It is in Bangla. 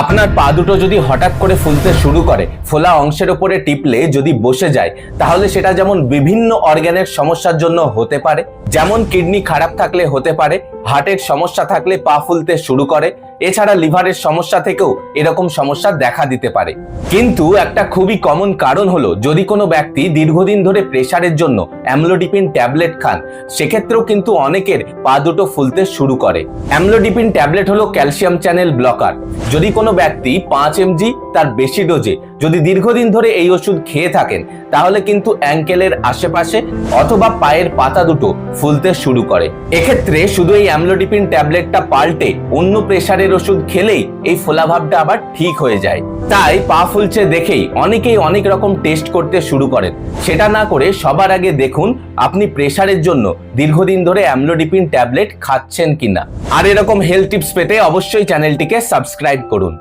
আপনার পা দুটো যদি হঠাৎ করে ফুলতে শুরু করে, ফোলা অংশের উপরে টিপলে যদি বসে যায়, তাহলে সেটা যেমন বিভিন্ন অর্গানের সমস্যার জন্য হতে পারে, যেমন কিডনি খারাপ থাকলে হতে পারে, হার্টের সমস্যা থাকলে পা ফুলতে শুরু করে, এছাড়া লিভারের সমস্যা থেকেও এরকম সমস্যা দেখা দিতে পারে। কিন্তু একটা খুবই কমন কারণ হলো, যদি কোনো ব্যক্তি দীর্ঘদিন ধরে প্রেসারের জন্য অ্যামলোডিপিন ট্যাবলেট খান, সেক্ষেত্রেও কিন্তু অনেকের পা দুটো ফুলতে শুরু করে। অ্যামলোডিপিন ট্যাবলেট হলো ক্যালসিয়াম চ্যানেল ব্লকার। যদি কোনো ব্যক্তি 5 mg তার বেশি ডোজে যদি দীর্ঘদিন ধরে এই ওষুধ খেয়ে থাকেন, তাহলে কিন্তু অ্যাঙ্কেলের আশেপাশে অথবা পায়ের পাতা দুটো ফুলতে শুরু করে। এক্ষেত্রে শুধু এই অ্যামলোডিপিন ট্যাবলেটটা পাল্টে অন্য প্রেসারের ওষুধ খেলেই এই ফোলাভাবটা আবার ঠিক হয়ে যায়। তাই পা ফুলছে দেখেই অনেকেই অনেক রকম টেস্ট করতে শুরু করেন। সেটা না করে সবার আগে দেখুন আপনি প্রেসারের জন্য দীর্ঘদিন ধরে অ্যামলোডিপিন ট্যাবলেট খাচ্ছেন কিনা। আর এরকম হেলথ টিপস পেতে অবশ্যই চ্যানেলটিকে সাবস্ক্রাইব করুন।